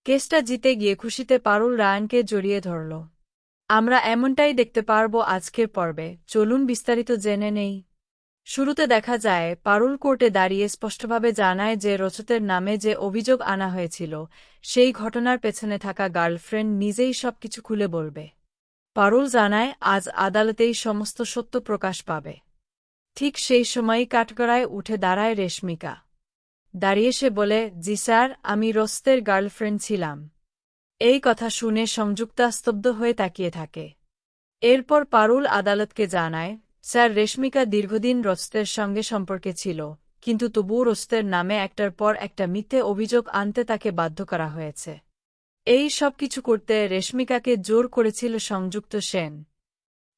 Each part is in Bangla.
কেসটা জিতে গিয়ে খুশিতে পারুল রায়ানকে জড়িয়ে ধরল। আমরা এমনটাই দেখতে পারব আজকের পর্বে, চলুন বিস্তারিত জেনে নেই। শুরুতে দেখা যায় পারুল কোর্টে দাঁড়িয়ে স্পষ্টভাবে জানায় যে রজতের নামে যে অভিযোগ আনা হয়েছিল সেই ঘটনার পেছনে থাকা গার্লফ্রেন্ড নিজেই সবকিছু খুলে বলবে। পারুল জানায় আজ আদালতেই সমস্ত সত্য প্রকাশ পাবে। ঠিক সেই সময়ই কাঠগড়ায় উঠে দাঁড়ায় রেশমিকা। দাঁড়িয়ে সে বলে, জি স্যার, আমি রস্তের গার্লফ্রেন্ড ছিলাম। এই কথা শুনে সংযুক্তা স্তব্ধ হয়ে তাকিয়ে থাকে। এরপর পারুল আদালতকে জানায়, স্যার, রেশমিকা দীর্ঘদিন রস্তের সঙ্গে সম্পর্কে ছিল, কিন্তু তবুও রস্তের নামে একটার পর একটা মিথ্যে অভিযোগ আনতে তাকে বাধ্য করা হয়েছে। এই সব কিছু করতে রেশমিকাকে জোর করেছিল সংযুক্ত সেন।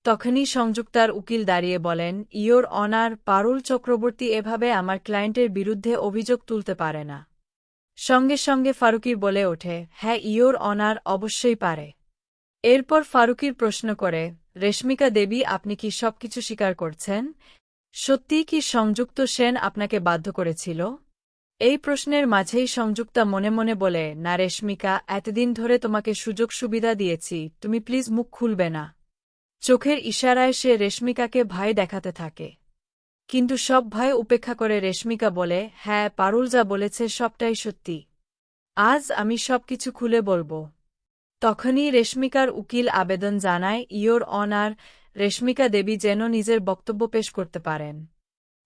তখনই সংযুক্তার উকিল দাঁড়িয়ে বলেন, ইয়োর অনার, পারুল চক্রবর্তী এভাবে আমার ক্লায়েন্টের বিরুদ্ধে অভিযোগ তুলতে পারে না। সঙ্গে সঙ্গে ফারুকির বলে ওঠে, হ্যাঁ ইয়োর অনার, অবশ্যই পারে। এরপর ফারুকির প্রশ্ন করে, রেশমিকা দেবী, আপনি কি সবকিছু স্বীকার করছেন? সত্যিই কি সংযুক্ত সেন আপনাকে বাধ্য করেছিল? এই প্রশ্নের মাঝেই সংযুক্তা মনে মনে বলে, না রেশমিকা, এতদিন ধরে তোমাকে সুযোগ সুবিধা দিয়েছি, তুমি প্লিজ মুখ খুলবে না। চোখের ইশারায় সে রেশমিকাকে ভয় দেখাতে থাকে। কিন্তু সব ভয় উপেক্ষা করে রেশমিকা বলে, হ্যাঁ, পারুল যা বলেছে সবটাই সত্যি। আজ আমি সবকিছু খুলে বলবো। তখনই রেশমিকার উকিল আবেদন জানায়, ইয়োর অনার, রেশমিকা দেবী যেন নিজের বক্তব্য পেশ করতে পারেন।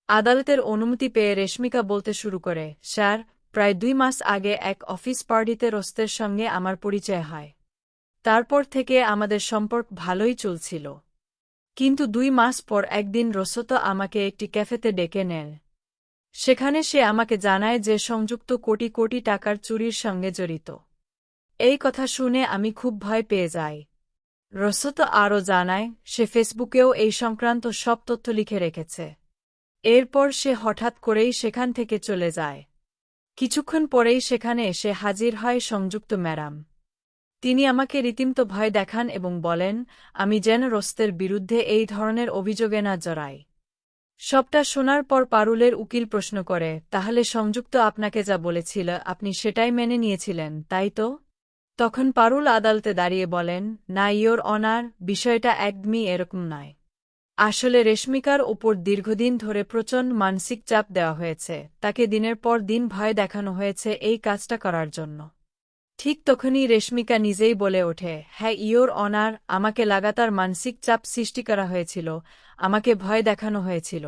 আদালতের অনুমতি পেয়ে রেশমিকা বলতে শুরু করে, স্যার, প্রায় 2 মাস আগে এক অফিস পার্টিতে রস্তের সঙ্গে আমার পরিচয় হয়। তারপর থেকে আমাদের সম্পর্ক ভালোই চলছিল। কিন্তু 2 মাস পর একদিন রসত আমাকে একটি ক্যাফেতে ডেকে নেন। সেখানে সে আমাকে জানায় যে সংযুক্ত কোটি কোটি টাকার চুরির সঙ্গে জড়িত। এই কথা শুনে আমি খুব ভয় পেয়ে যাই। রসত আরও জানায়, সে ফেসবুকেও এই সংক্রান্ত সব তথ্য লিখে রেখেছে। এরপর সে হঠাৎ করেই সেখান থেকে চলে যায়। কিছুক্ষণ পরেই সেখানে এসে হাজির হয় সংযুক্ত ম্যাডাম। তিনি আমাকে রীতিমতো ভয় দেখান এবং বলেন, আমি যেন রস্তের বিরুদ্ধে এই ধরনের অভিযোগে না জড়াই। সবটা শোনার পর পারুলের উকিল প্রশ্ন করে, তাহলে সংযুক্ত আপনাকে যা বলেছিল আপনি সেটাই মেনে নিয়েছিলেন, তাই তো? তখন পারুল আদালতে দাঁড়িয়ে বলেন, না ইয়োর অনার, বিষয়টা একদমই এরকম নয়। আসলে রেশমিকার ওপর দীর্ঘদিন ধরে প্রচণ্ড মানসিক চাপ দেওয়া হয়েছে, তাকে দিনের পর দিন ভয় দেখানো হয়েছে এই কাজটা করার জন্য। ঠিক তখনই রেশমিকা নিজেই বলে ওঠে, হ্যাঁ ইয়োর অনার, আমাকে লাগাতার মানসিক চাপ সৃষ্টি করা হয়েছিল, আমাকে ভয় দেখানো হয়েছিল।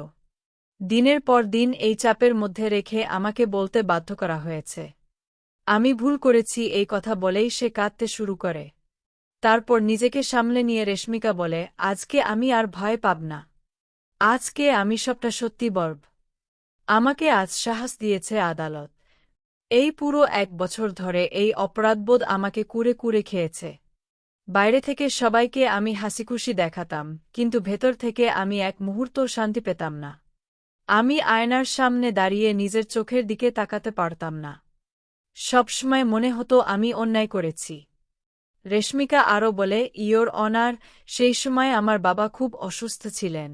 দিনের পর দিন এই চাপের মধ্যে রেখে আমাকে বলতে বাধ্য করা হয়েছে। আমি ভুল করেছি, এই কথা বলেই সে কাঁদতে শুরু করে। তারপর নিজেকে সামলে নিয়ে রেশমিকা বলে, আজকে আমি আর ভয় পাব না। আজকে আমি সবটা সত্যি বলব। আমাকে আজ সাহস দিয়েছে আদালত। এই পুরো 1 বছর ধরে এই অপরাধবোধ আমাকে কুরে কুরে খেয়েছে। বাইরে থেকে সবাইকে আমি হাসিখুশি দেখাতাম, কিন্তু ভেতর থেকে আমি এক মুহূর্তও শান্তি পেতাম না। আমি আয়নার সামনে দাঁড়িয়ে নিজের চোখের দিকে তাকাতে পারতাম না। সবসময় মনে হতো আমি অন্যায় করেছি। রেশমিকা আরও বলে, ইয়োর অনার, সেই সময় আমার বাবা খুব অসুস্থ ছিলেন।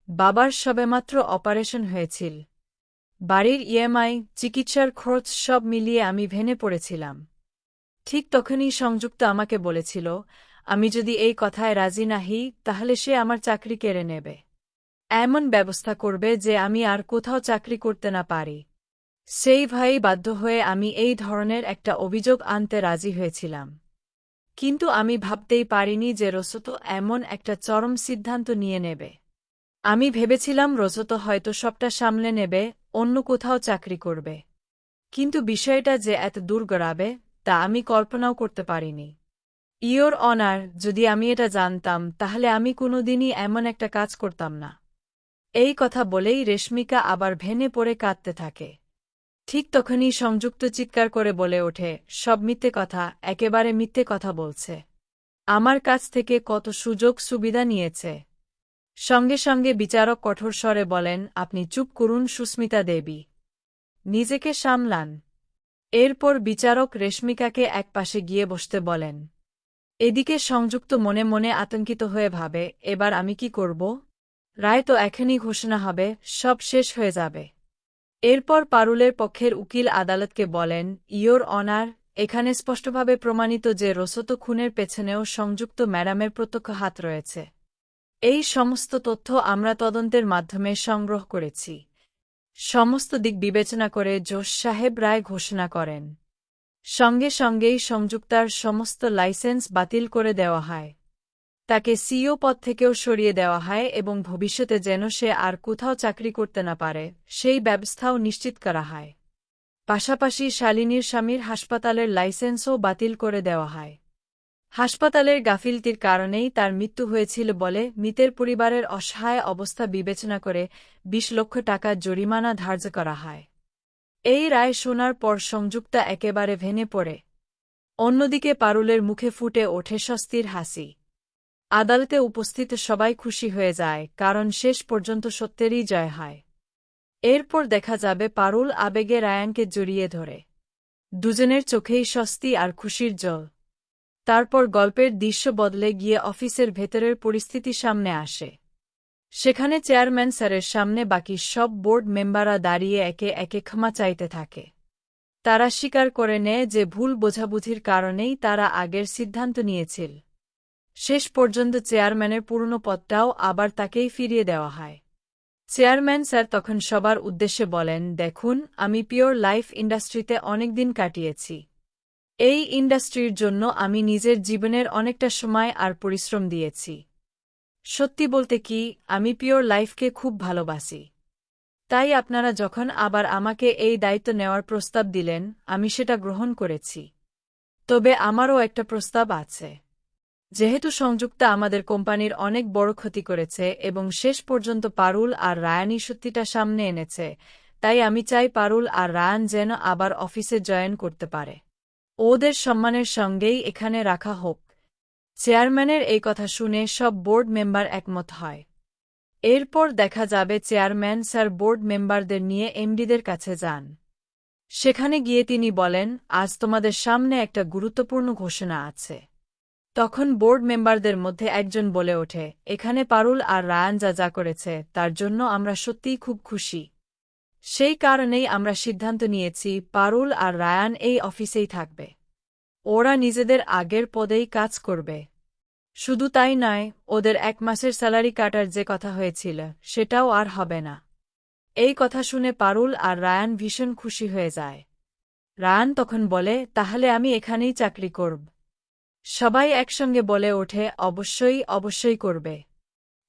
বাবার সবেমাত্র অপারেশন হয়েছিল। বাড়ির ইএমআই, চিকিৎসার খরচ সব মিলিয়ে আমি ভেঙে পড়েছিলাম। ঠিক তখনই সংযুক্ত আমাকে বলেছিল, আমি যদি এই কথায় রাজি না হই তাহলে সে আমার চাকরি কেড়ে নেবে। এমন ব্যবস্থা করবে যে আমি আর কোথাও চাকরি করতে না পারি। সেই ভয়েই বাধ্য হয়ে আমি এই ধরনের একটা অভিযোগ আনতে রাজি হয়েছিলাম। কিন্তু আমি ভাবতেই পারিনি যে রজত এমন একটা চরম সিদ্ধান্ত নিয়ে নেবে। আমি ভেবেছিলাম রজত হয়তো সবটা সামলে নেবে, অন্য কোথাও চাকরি করবে। কিন্তু বিষয়টা যে এত দূর গড়াবে তা আমি কল্পনাও করতে পারিনি। ইয়োর অনার, যদি আমি এটা জানতাম তাহলে আমি কোনোদিনই এমন একটা কাজ করতাম না। এই কথা বলেই রেশমিকা আবার ভেঙে পড়ে কাঁদতে থাকে। ঠিক তখনই সংযুক্ত চিৎকার করে বলে ওঠে, সব মিথ্যে কথা, একেবারে মিথ্যে কথা বলছে। আমার কাছ থেকে কত সুযোগ সুবিধা নিয়েছে। সঙ্গে সঙ্গে বিচারক কঠোর স্বরে বলেন, আপনি চুপ করুন সুস্মিতা দেবী। নিজেকে সামলান। এরপর বিচারক রেশমিকাকে একপাশে গিয়ে বসতে বলেন। এদিকে সংযুক্ত মনে মনে আতঙ্কিত হয়ে ভাবে, এবার আমি কি করব? রায় তো এখনই ঘোষণা হবে, সব শেষ হয়ে যাবে। এরপর পারুলের পক্ষের উকিল আদালতকে বলেন, ইয়োর অনার, এখানে স্পষ্টভাবে প্রমাণিত যে রোসত খুনের পেছনেও সংযুক্ত ম্যাডামের প্রত্যক্ষ হাত রয়েছে। এই সমস্ত তথ্য আমরা তদন্তের মাধ্যমে সংগ্রহ করেছি। সমস্ত দিক বিবেচনা করে জোশ সাহেব রায় ঘোষণা করেন। সঙ্গে সঙ্গেই সংযুক্তার সমস্ত লাইসেন্স বাতিল করে দেওয়া হয়। তাকে সিইও পদ থেকেও সরিয়ে দেওয়া হয় এবং ভবিষ্যতে যেন সে আর কোথাও চাকরি করতে না পারে সেই ব্যবস্থাও নিশ্চিত করা হয়। পাশাপাশি শালিনীর স্বামীর হাসপাতালের লাইসেন্সও বাতিল করে দেওয়া হয়। হাসপাতালের গাফিলতির কারণেই তার মৃত্যু হয়েছিল বলে মৃতের পরিবারের অসহায় অবস্থা বিবেচনা করে ২০ লক্ষ টাকা জরিমানা ধার্য করা হয়। এই রায় শোনার পর সংযুক্তা একেবারে ভেঙে পড়ে। অন্যদিকে পারুলের মুখে ফুটে ওঠে স্বস্তির হাসি। আদালতে উপস্থিত সবাই খুশি হয়ে যায়, কারণ শেষ পর্যন্ত সত্যেরই জয় হয়। এরপর দেখা যাবে পারুল আবেগে রায়ানকে জড়িয়ে ধরে। দুজনের চোখেই স্বস্তি আর খুশির জল। তারপর গল্পের দৃশ্য বদলে গিয়ে অফিসের ভেতরের পরিস্থিতি সামনে আসে। সেখানে চেয়ারম্যান স্যারের সামনে বাকি সব বোর্ড মেম্বাররা দাঁড়িয়ে একে একে ক্ষমা চাইতে থাকে। তারা স্বীকার করে নেয় যে ভুল বোঝাবুঝির কারণেই তারা আগের সিদ্ধান্ত নিয়েছিল। শেষ পর্যন্ত চেয়ারম্যানের পুরনো পদটাও আবার তাকেই ফিরিয়ে দেওয়া হয়। চেয়ারম্যান স্যার তখন সবার উদ্দেশ্যে বলেন, দেখুন, আমি পিওর লাইফ ইন্ডাস্ট্রিতে অনেকদিন কাটিয়েছি। এই ইন্ডাস্ট্রির জন্য আমি নিজের জীবনের অনেকটা সময় আর পরিশ্রম দিয়েছি। সত্যি বলতে কি, আমি পিওর লাইফকে খুব ভালোবাসি। তাই আপনারা যখন আবার আমাকে এই দায়িত্ব নেওয়ার প্রস্তাব দিলেন, আমি সেটা গ্রহণ করেছি। তবে আমারও একটা প্রস্তাব আছে। যেহেতু সংযুক্তা আমাদের কোম্পানির অনেক বড় ক্ষতি করেছে এবং শেষ পর্যন্ত পারুল আর রায়ানই সত্যিটা সামনে এনেছে, তাই আমি চাই পারুল আর রায়ান যেন আবার অফিসে জয়েন করতে পারে। ওদের সম্মানের সঙ্গেই এখানে রাখা হোক। চেয়ারম্যানের এই কথা শুনে সব বোর্ড মেম্বার একমত হয়। এরপর দেখা যাবে চেয়ারম্যান স্যার বোর্ড মেম্বারদের নিয়ে এমডিদের কাছে যান। সেখানে গিয়ে তিনি বলেন, আজ তোমাদের সামনে একটা গুরুত্বপূর্ণ ঘোষণা আছে। তখন বোর্ড মেম্বারদের মধ্যে একজন বলে ওঠে, এখানে পারুল আর রায়ান যা যা করেছে তার জন্য আমরা সত্যিই খুব খুশি। সেই কারণেই আমরা সিদ্ধান্ত নিয়েছি পারুল আর রায়ান এই অফিসেই থাকবে। ওরা নিজেদের আগের পদেই কাজ করবে। শুধু তাই নয়, ওদের ১ মাসের স্যালারি কাটার যে কথা হয়েছিল সেটাও আর হবে না। এই কথা শুনে পারুল আর রায়ান ভীষণ খুশি হয়ে যায়। রায়ান তখন বলে, তাহলে আমি এখানেই চাকরি করব। সবাই একসঙ্গে বলে ওঠে, অবশ্যই অবশ্যই করবে।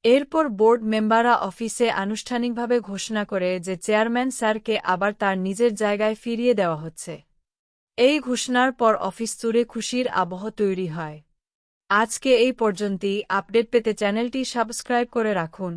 এরপর বোর্ড মেম্বাররা অফিসে আনুষ্ঠানিকভাবে ঘোষণা করে যে চেয়ারম্যান স্যারকে আবার তার নিজের জায়গায় ফিরিয়ে দেওয়া হচ্ছে। এই ঘোষণার পর অফিস জুড়ে খুশির আবহ তৈরি হয়। আজকে এই পর্যন্তই। আপডেট পেতে চ্যানেলটি সাবস্ক্রাইব করে রাখুন।